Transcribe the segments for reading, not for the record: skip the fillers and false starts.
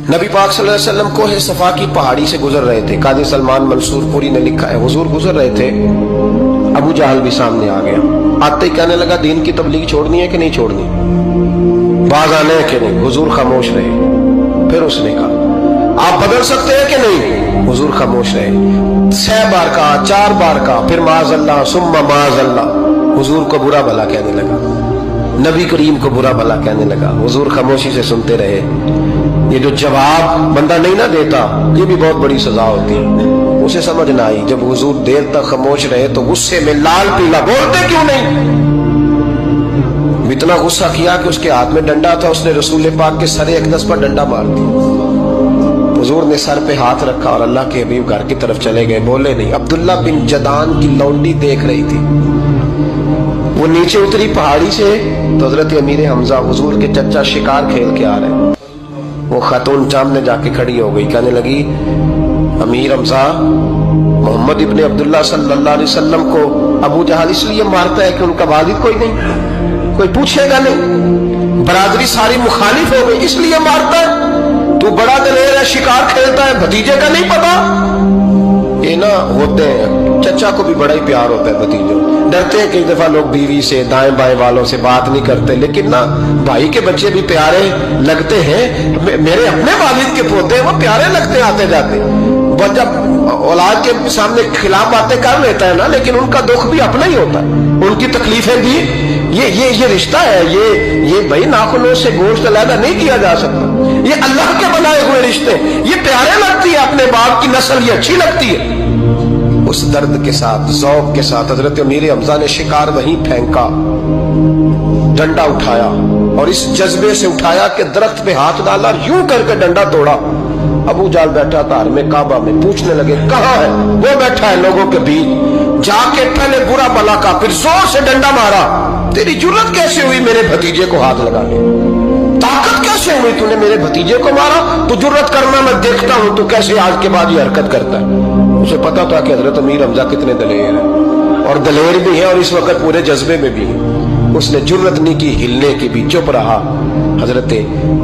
नबी पाक सल्लल्लाहु अलैहि वसल्लम को है सफा की पहाड़ी से गुजर रहे थे। काजी सलमान मंसूर पुरी ने लिखा है, हुजूर गुजर रहे थे, अबू जहल भी सामने आ गया। आते ही कहने लगा, दीन की तबलीग छोड़नी है कि नहीं छोड़नी, बाज आने है कि नहीं। हुजूर खामोश रहे। फिर उसने कहा, आप बदल सकते हैं कि नहीं। हुजूर खामोश रहे। 6 बार कहा, 4 बार कहा, फिर माज़अल्लाह सुम्मा माज़अल्लाह। हुजूर को बुरा भला कहने लगा, नबी करीम को बुरा भला कहने लगा। हुजूर खामोशी से सुनते रहे। ये जो जवाब बंदा नहीं ना देता, ये भी बहुत बड़ी सजा होती है। उसे समझ ना आई, जब हुजूर देर तक खामोश रहे तो गुस्से में लाल पीला, बोलते क्यों नहीं। इतना गुस्सा किया कि उसके हाथ में डंडा था, उसने रसूल पाक के सरे अक़दस पर डंडा मार दिया। हुजूर ने सर पे हाथ रखा और अल्लाह के हबीब घर की तरफ चले गए, बोले नहीं। अब्दुल्ला बिन जदान की लौंडी देख रही थी, वो नीचे उतरी पहाड़ी से तो हजरत अमीर हमजा हुजूर के चचा शिकार खेल के आ रहे। वो खातून सामने जाके खड़ी हो गई, कहने लगी, अमीर हमजा, मोहम्मद इब्ने अब्दुल्ला सल्लल्लाहु अलैहि वसल्लम को अबू जहल इसलिए मारता है कि उनका वालिद कोई नहीं, कोई पूछेगा नहीं, बरादरी सारी मुखालिफ हो गई इसलिए मारता है। तू बड़ा दलेर है, शिकार खेलता है, भतीजे का नहीं पता। ये ना होते हैं, चचा को भी बड़ा ही प्यार होता है भतीजों। डरते हैं कई दफा लोग बीवी से, दाएं बाएं वालों से बात नहीं करते, लेकिन ना भाई के बच्चे भी प्यारे लगते हैं। मेरे अपने वालिद के पोते हैं, वो प्यारे लगते हैं आते जाते। वो जब औलाद के सामने खिलाफ बातें कर लेता है ना, लेकिन उनका दुख भी अपना ही होता है, उनकी तकलीफें भी। ये रिश्ता है, ये भाई नाखूनों से गोश्त अलग नहीं किया जा सकता। ये अल्लाह के बनाए हुए रिश्ते, ये प्यारे लगती है, अपने बाप की नस्ल ये अच्छी लगती है। उस दर्द के साथ, ज़ौक़ के साथ हजरत अमीर हमजा ने शिकार वहीं फेंका, डंडा उठाया और इस जज्बे से उठाया कि दरख्त पे हाथ डाला, यूं करके डंडा तोड़ा। अबू जाल बैठा था में काबा में, पूछने लगे कहाँ है। वो बैठा है लोगों के बीच। जाके पहले बुरा भला का, फिर जोर से डंडा मारा। तेरी जुर्रत कैसे हुई मेरे भतीजे को हाथ लगाने, ताकत कैसे हुई तूने मेरे भतीजे को मारा। तू जुर्रत करना मैं देखता हूं, तू कैसे आज के बाद ये हरकत करता है। उसे पता था कि हजरत अमीर हमजा कितने दलेर हैं, और दलेर भी है और इस वक्त पूरे जज्बे में भी है। उसने जुर्रत नहीं की हिलने की भी, चुप रहा। हजरत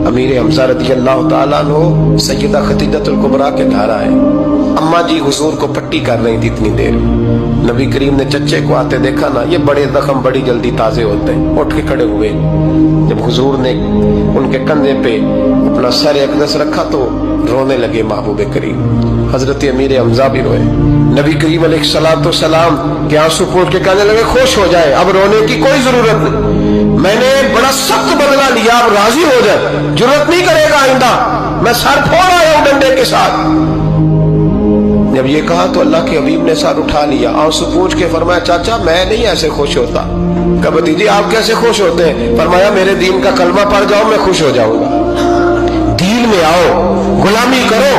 अमीर हमजा रज़ियल्लाहु ताला अन्हु सैयदा खदीजतुल कुबरा के घर आए। अम्मा जी हुजूर को पट्टी कर रही थी इतनी देर। नबी करीम ने चच्चे को आते देखा ना, ये बड़े जख्म बड़ी जल्दी ताजे होते हैं। उठ के खड़े हुए। जब हुजूर ने उनके कंधे पे अपना सर अक़दस रखा तो रोने लगे महबूब करीम। हजरत अमीर हमजा भी रोए। नबी करीम अलैहिस्सलाम के आंसू पोंछ के कहने लगे, खुश हो जाए, अब रोने की कोई जरूरत नहीं, मैंने बड़ा सख्त बदला लिया, अब राजी हो जाए, जरूरत नहीं करेगा आइंदा, मैं सर फोड़ आया हूं डंडे के साथ। जब ये कहा तो अल्लाह के हबीब ने सर उठा लिया, आंसू पोंछ के फरमाया, चाचा मैं नहीं ऐसे खुश होता। कहा भतीजी आप कैसे खुश होते हैं। फरमाया, मेरे दीन का कलमा पढ़ जाओ मैं खुश हो जाऊंगा। दीन में आओ, गुलामी करो,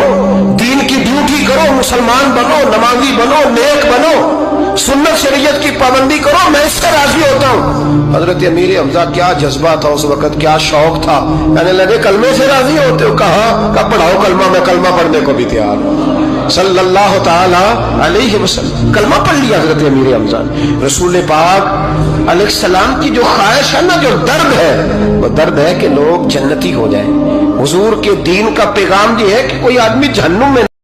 दीन की ड्यूटी करो, मुसलमान बनो, नमाजी बनो, नेक बनो, सुन्नत शरीयत की पाबंदी करो, मैं इससे राजी होता हूँ। हजरत अमीर हमजा क्या जज्बा था उस वक्त, क्या शौक था। कहने लगे कलमे से राजी होते हो। कहा पढ़ाओ कलमा, मैं कलमा पढ़ने को भी तैयार हूँ। सल्लल्लाहु ताला अलैहि वसल्लम कलमा पढ़ लिया हजरत अमीर हमजा। रसूल पाक अलैहिस्सलाम की जो ख्वाहिश है ना, जो दर्द है, वो दर्द है कि लोग जन्नती हो जाए। हुजूर के दीन का पैगाम ये है कि कोई आदमी जहन्नुम में